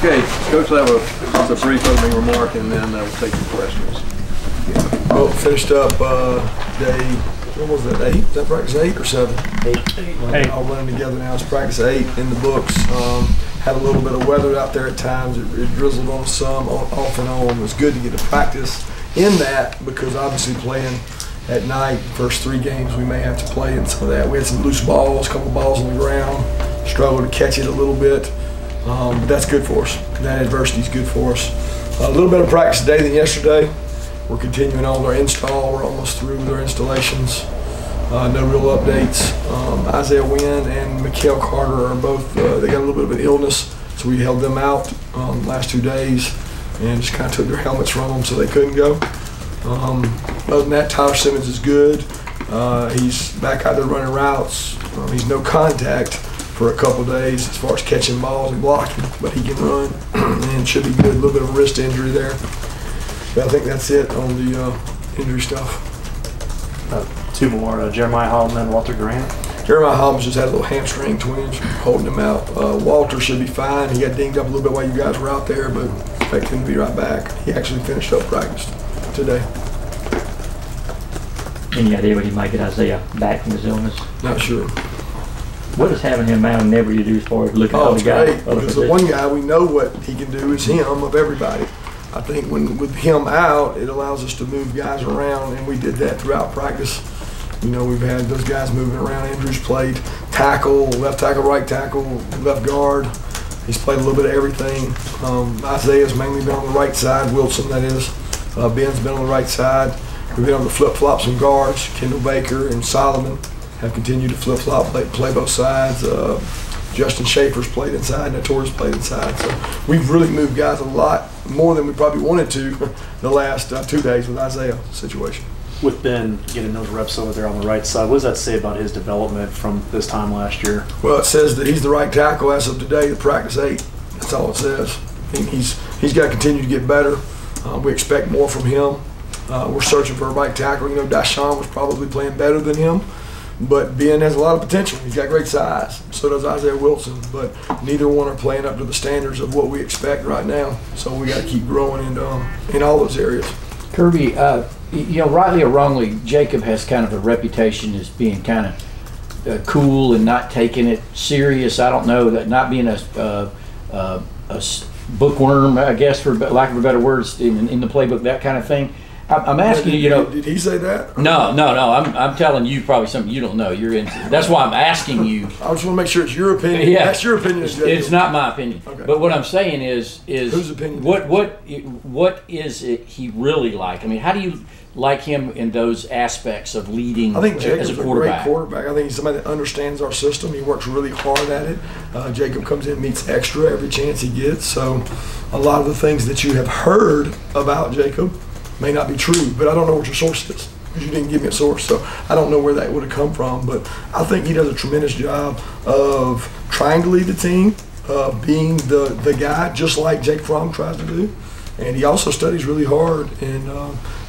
Okay, Coach, will have just a brief opening remark, and then we'll take some questions. Well, finished up day, what was that, 8? Is that practice 8 or 7? 8. All running together now. It's practice 8 in the books. Had a little bit of weather out there at times. It drizzled on some, off and on. It was good to get to practice in that because obviously playing at night, first 3 games we may have to play in some of that. We had some loose balls, a couple balls on the ground, struggled to catch it a little bit. But that's good for us. That adversity is good for us. A little better practice today than yesterday. We're continuing on our install. We're almost through with our installations. No real updates. Isaiah Wynn and Mikael Carter are both, they got a little bit of an illness, so we held them out the last 2 days and just kind of took their helmets from them so they couldn't go. Other than that, Tyler Simmons is good. He's back out there running routes. He's no contact for a couple days as far as catching balls and blocking, but he can run and should be good. A little bit of a wrist injury there. But I think that's it on the injury stuff. 2 more, Jeremiah Holloman and Walter Grant. Jeremiah Holloman just had a little hamstring twinge holding him out. Walter should be fine. He got dinged up a little bit while you guys were out there, but expect him to be right back. He actually finished up practice today. Any idea when he might get Isaiah back from his illness? Not sure. What is having him out ever you do as far as looking at the guy? Because the one guy we know what he can do is him of everybody. I think with him out, it allows us to move guys around, and we did that throughout practice. You know, we've had those guys moving around. Andrew's played tackle, left tackle, right tackle, left guard. He's played a little bit of everything. Isaiah's mainly been on the right side, Wilson that is. Ben's been on the right side. We've been able to flip-flop some guards. Kendall Baker and Solomon have continued to flip-flop, play both sides. Justin Schaefer's played inside, Notorious played inside. So we've really moved guys a lot more than we probably wanted to the last 2 days with Isaiah's situation. With Ben getting those reps over there on the right side, what does that say about his development from this time last year? Well, it says that he's the right tackle as of today, the practice 8. That's all it says. And he's got to continue to get better. We expect more from him. We're searching for a right tackle. You know, Dashawn was probably playing better than him. But Ben has a lot of potential. He's got great size. So does Isaiah Wilson. But neither one are playing up to the standards of what we expect right now. So we got to keep growing in all those areas. Kirby, you know, rightly or wrongly, Jacob has kind of a reputation as being kind of cool and not taking it serious. I don't know, that not being a bookworm, I guess, for lack of a better words, in the playbook, that kind of thing. I'm asking you, you know. Did he say that? No. I'm telling you probably something you don't know. You're in. That's why I'm asking you. I just want to make sure it's your opinion. Yeah, that's your opinion. It's not my opinion. Okay. But what I'm saying is whose opinion? What is it he really like? I mean, how do you like him in those aspects of leading? I think Jacob's as a quarterback. A great quarterback. I think he's somebody that understands our system. He works really hard at it. Jacob comes in, meets extra every chance he gets. So a lot of the things that you have heard about Jacob may not be true, but I don't know what your source is because you didn't give me a source, so I don't know where that would have come from. But I think he does a tremendous job of trying to lead the team, being the guy, just like Jake Fromm tries to do. And he also studies really hard and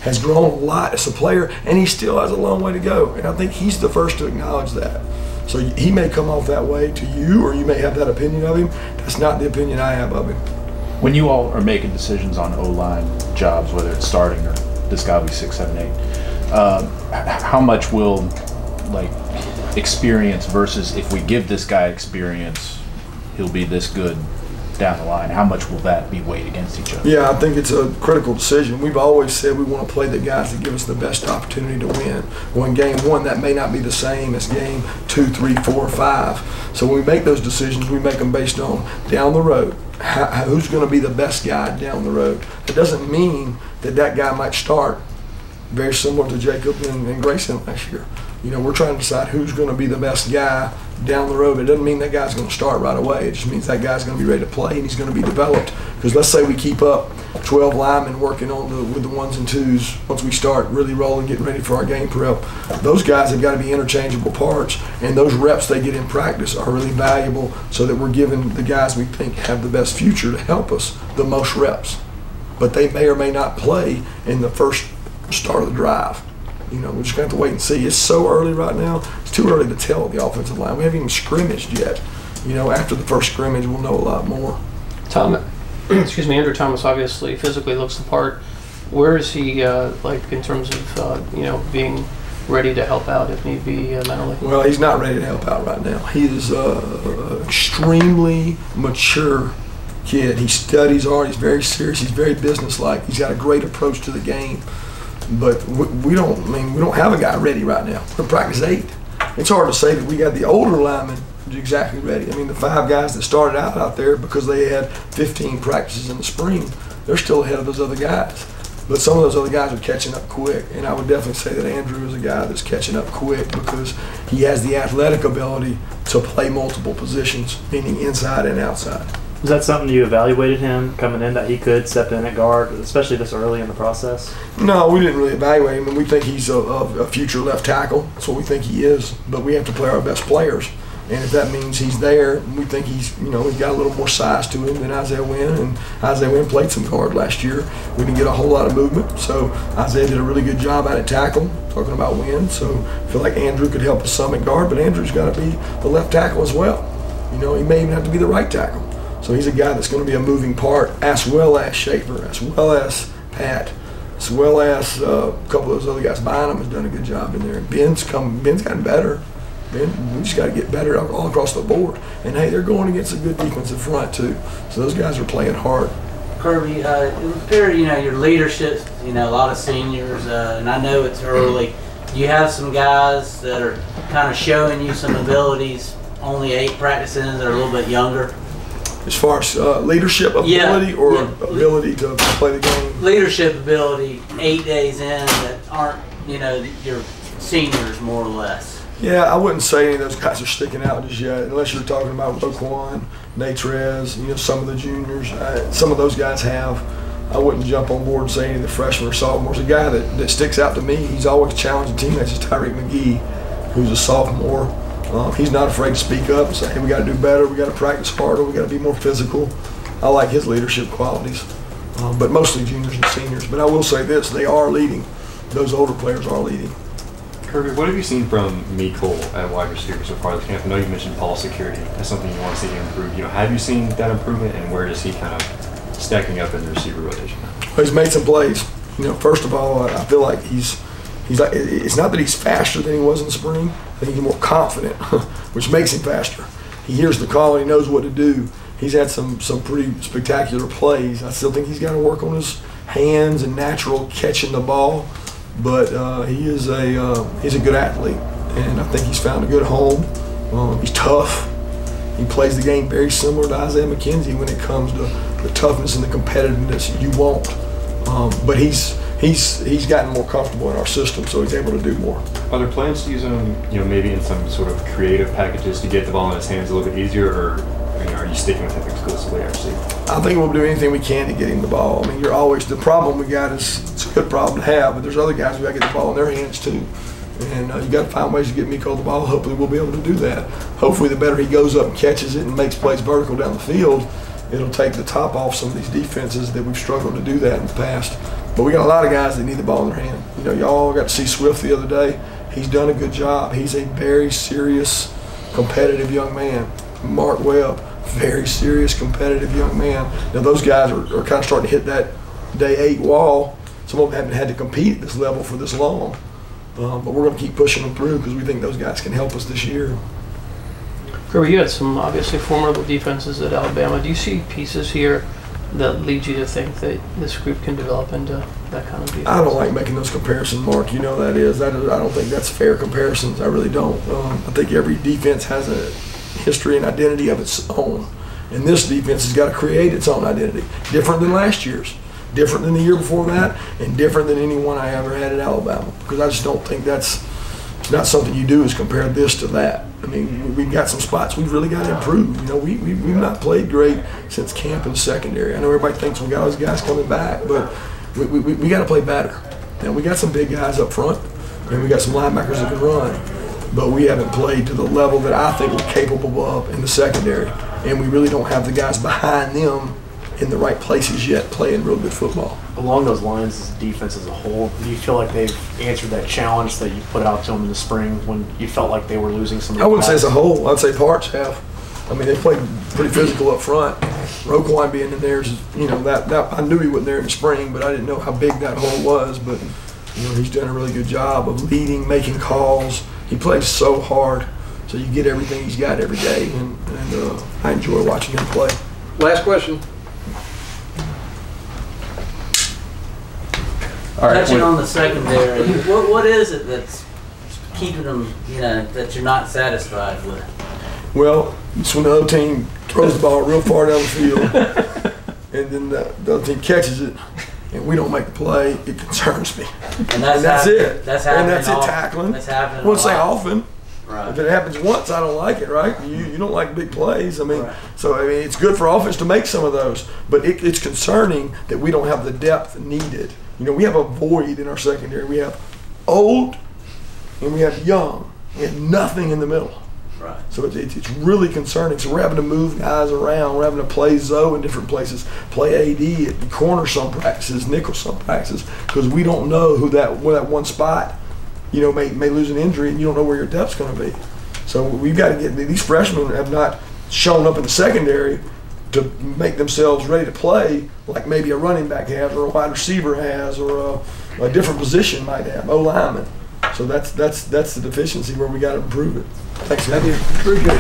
has grown a lot as a player, and he still has a long way to go. And I think he's the first to acknowledge that. So he may come off that way to you, or you may have that opinion of him. That's not the opinion I have of him. When you all are making decisions on O-line jobs, whether it's starting or this guy will be 6, 7, 8, how much will like experience versus if we give this guy experience, he'll be this good down the line? How much will that be weighed against each other? Yeah, I think it's a critical decision. We've always said we want to play the guys that give us the best opportunity to win. Well, in game 1, that may not be the same as game 2, 3, 4, 5. So when we make those decisions, we make them based on down the road. Who's going to be the best guy down the road? It doesn't mean that guy might start very similar to Jacob and Grayson last year. You know, we're trying to decide who's going to be the best guy down the road. It doesn't mean that guy's going to start right away. It just means that guy's going to be ready to play and he's going to be developed. Because let's say we keep up 12 linemen working on with the 1s and 2s once we start really rolling, getting ready for our game prep. Those guys have got to be interchangeable parts, and those reps they get in practice are really valuable so that we're giving the guys we think have the best future to help us the most reps. But they may or may not play in the first start of the drive. You know, we're just going to have to wait and see. It's so early right now. It's too early to tell the offensive line. We haven't even scrimmaged yet. You know, after the first scrimmage, we'll know a lot more. Tom, excuse me, Andrew Thomas obviously physically looks the part. Where is he, like, in terms of, you know, being ready to help out if need be mentally? Well, he's not ready to help out right now. He is extremely mature kid. He studies hard. He's very serious. He's very businesslike. He's got a great approach to the game. But we don't have a guy ready right now. We're in practice 8. It's hard to say that we got the older linemen exactly ready. I mean, the 5 guys that started out there because they had 15 practices in the spring, they're still ahead of those other guys. But some of those other guys are catching up quick, and I would definitely say that Andrew is a guy that's catching up quick because he has the athletic ability to play multiple positions, meaning inside and outside. Is that something you evaluated him coming in, that he could step in at guard, especially this early in the process? No, we didn't really evaluate him, and we think he's a future left tackle. That's what we think he is, but we have to play our best players. And if that means he's there, we think he's, you know, he's got a little more size to him than Isaiah Wynn, and Isaiah Wynn played some guard last year. We didn't get a whole lot of movement, so Isaiah did a really good job out at tackle, talking about Wynn. So I feel like Andrew could help us some at guard, but Andrew's got to be the left tackle as well. You know, he may even have to be the right tackle. So he's a guy that's going to be a moving part, as well as Schaefer, as well as Pat, as well as a couple of those other guys. Bynum has done a good job in there. Ben's gotten better. We just got to get better all across the board. And hey, they're going against a good defensive front too. So those guys are playing hard. Kirby, it would appear, you know, your leadership, you know, a lot of seniors, and I know it's early. You have some guys that are kind of showing you some abilities, only 8 practices that are a little bit younger. As far as leadership ability or ability to play the game? Leadership ability, 8 days in that aren't, you know, your seniors more or less. Yeah, I wouldn't say any of those guys are sticking out just yet, unless you're talking about Roquan, Natrez, you know, some of the juniors. Some of those guys have. I wouldn't jump on board and say any of the freshmen or sophomores. A guy that sticks out to me, he's always challenging teammates, is Tyreek McGee, who's a sophomore. He's not afraid to speak up and say, hey, we got to do better, we got to practice harder, we got to be more physical. I like his leadership qualities, but mostly juniors and seniors. But I will say this, they are leading. Those older players are leading. Kirby, what have you seen from Mecole at wide receiver so far this camp? I know you mentioned ball security. That's something you want to see him improve. You know, have you seen that improvement, and where is he kind of stacking up in the receiver rotation now? Well, he's made some plays. You know, first of all, I feel like he's like, it's not that he's faster than he was in the spring. I think he's more confident, which makes him faster. He hears the call and he knows what to do. He's had some pretty spectacular plays. I still think he's got to work on his hands and natural catching the ball, but he's a good athlete, and I think he's found a good home. He's tough. He plays the game very similar to Isaiah McKenzie when it comes to the toughness and the competitiveness you want. But he's gotten more comfortable in our system, so he's able to do more. Are there plans to use him, you know, maybe in some sort of creative packages to get the ball in his hands a little bit easier, or are you sticking with him exclusively at receiver? I think we'll do anything we can to get him the ball. I mean, you're always, the problem we got is, it's a good problem to have, but there's other guys who got to get the ball in their hands too. And you got to find ways to get Mecole the ball. Hopefully we'll be able to do that. Hopefully the better he goes up and catches it and makes plays vertical down the field, it'll take the top off some of these defenses that we've struggled to do that in the past. But we got a lot of guys that need the ball in their hand. You know, y'all got to see Swift the other day. He's done a good job. He's a very serious, competitive young man. Mark Webb, very serious, competitive young man. Now those guys are kind of starting to hit that day 8 wall. Some of them haven't had to compete at this level for this long. But we're going to keep pushing them through because we think those guys can help us this year. Kirby, you had some obviously formidable defenses at Alabama. Do you see pieces here that lead you to think that this group can develop into that kind of defense? I don't like making those comparisons, Mark. You know that is. I don't think that's fair comparisons. I really don't. I think every defense has a history and identity of its own. And this defense has got to create its own identity. Different than last year's. Different than the year before that, and different than anyone I ever had at Alabama. Because I just don't think it's not something you do is compare this to that. I mean, we've got some spots we've really got to improve. You know, we've not played great since camp in secondary. I know everybody thinks we got those guys coming back, but we got to play better. And we got some big guys up front, and we got some linebackers that can run. But we haven't played to the level that I think we're capable of in the secondary. And we really don't have the guys behind them in the right places yet playing real good football. Along those lines, as a defense as a whole, do you feel like they've answered that challenge that you put out to them in the spring when you felt like they were losing some of the I wouldn't say as a whole. I'd say parts have. I mean, they played pretty physical up front. Roquan being in there is, you know, that I knew he wasn't there in the spring, but I didn't know how big that hole was. But you know, he's done a really good job of leading, making calls. He plays so hard, so you get everything he's got every day, and I enjoy watching him play. Last question. All right, Touching on the secondary, what is it that's keeping them, you know, that you're not satisfied with? Well, it's when the other team throws the ball real far down the field, and then the other team catches it, and we don't make the play. It concerns me. And that's it. That's happening. And that's it. Tackling. That's happening. I won't say often. Right. If it happens once, I don't like it, right? You don't like big plays. I mean, Right. so I mean, it's good for offense to make some of those, but it's concerning that we don't have the depth needed. You know, we have a void in our secondary. We have old and we have young. We have nothing in the middle. Right. So it's really concerning. So we're having to move guys around. We're having to play Zoe in different places, play AD at corner some practices, nickel some practices, because we don't know where that one spot, you know, may lose an injury, and you don't know where your depth's going to be. So we've got to get these freshmen have not shown up in the secondary to make themselves ready to play like maybe a running back has or a wide receiver has or a different position might have, O lineman. So that's the deficiency where we got to improve it. Thanks, guys. Very good.